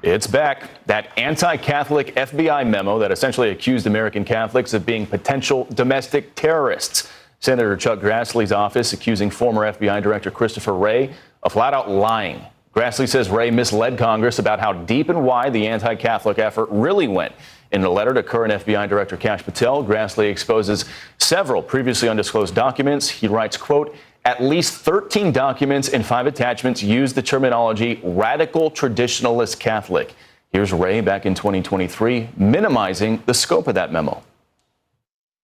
It's back. That anti-Catholic FBI memo that essentially accused American Catholics of being potential domestic terrorists. Senator Chuck Grassley's office accusing former FBI Director Christopher Wray of flat-out lying. Grassley says Wray misled Congress about how deep and wide the anti-Catholic effort really went. In a letter to current FBI Director Kash Patel, Grassley exposes several previously undisclosed documents. He writes, quote, at least 13 documents and 5 attachments use the terminology radical traditionalist Catholic. Here's Wray back in 2023 minimizing the scope of that memo.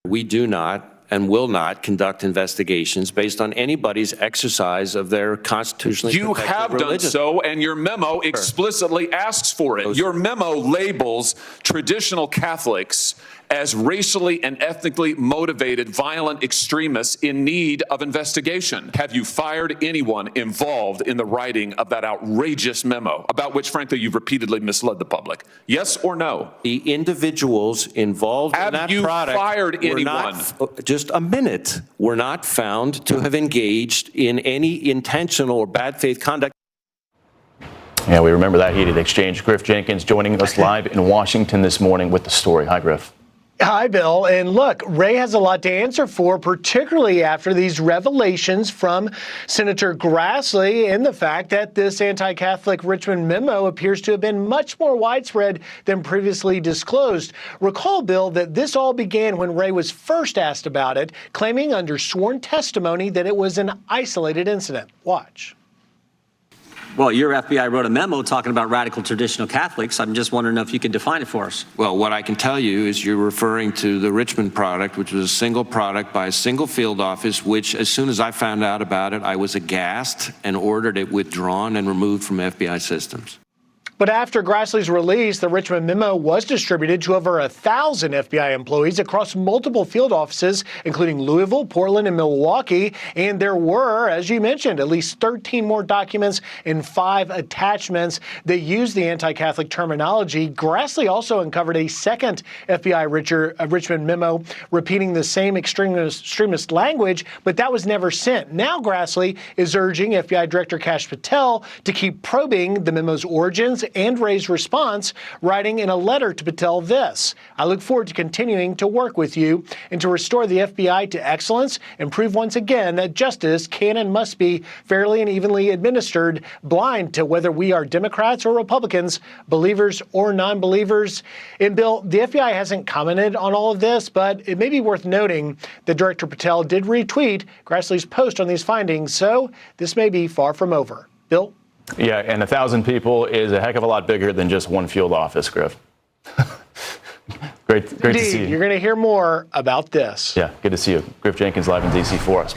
We do not and will not conduct investigations based on anybody's exercise of their constitutionally You protected have religion. done so, and your memo explicitly asks for it. Your memo labels traditional Catholics as racially and ethnically motivated violent extremists in need of investigation. Have you fired anyone involved in the writing of that outrageous memo, about which, frankly, you've repeatedly misled the public? Yes or no? The individuals involved in that Have you product fired were anyone? not, just a minute, were not found to have engaged in any intentional or bad faith conduct. Yeah, we remember that heated exchange. Griff Jenkins joining us live in Washington this morning with the story. Hi, Griff. Hi, Bill. And look, Wray has a lot to answer for, particularly after these revelations from Senator Grassley and the fact that this anti-Catholic Richmond memo appears to have been much more widespread than previously disclosed. Recall, Bill, that this all began when Wray was first asked about it, claiming under sworn testimony that it was an isolated incident. Watch. Well, your FBI wrote a memo talking about radical traditional Catholics. I'm just wondering if you could define it for us. Well, what I can tell you is you're referring to the Richmond product, which was a single product by a single field office, which as soon as I found out about it, I was aghast and ordered it withdrawn and removed from FBI systems. But after Grassley's release, the Richmond memo was distributed to over 1,000 FBI employees across multiple field offices, including Louisville, Portland, and Milwaukee. And there were, as you mentioned, at least 13 more documents and 5 attachments that use the anti-Catholic terminology. Grassley also uncovered a second FBI Richmond memo repeating the same extremist language, but that was never sent. Now Grassley is urging FBI Director Kash Patel to keep probing the memo's origins and Wray's response, writing in a letter to Patel this: I look forward to continuing to work with you and to restore the FBI to excellence and prove once again that justice can and must be fairly and evenly administered, blind to whether we are Democrats or Republicans, believers or non-believers. And Bill, the FBI hasn't commented on all of this, but it may be worth noting that Director Patel did retweet Grassley's post on these findings, so this may be far from over. Bill? Yeah, and 1,000 people is a heck of a lot bigger than just one field office, Griff. Great to see you. You're going to hear more about this. Yeah, good to see you. Griff Jenkins live in D.C. for us.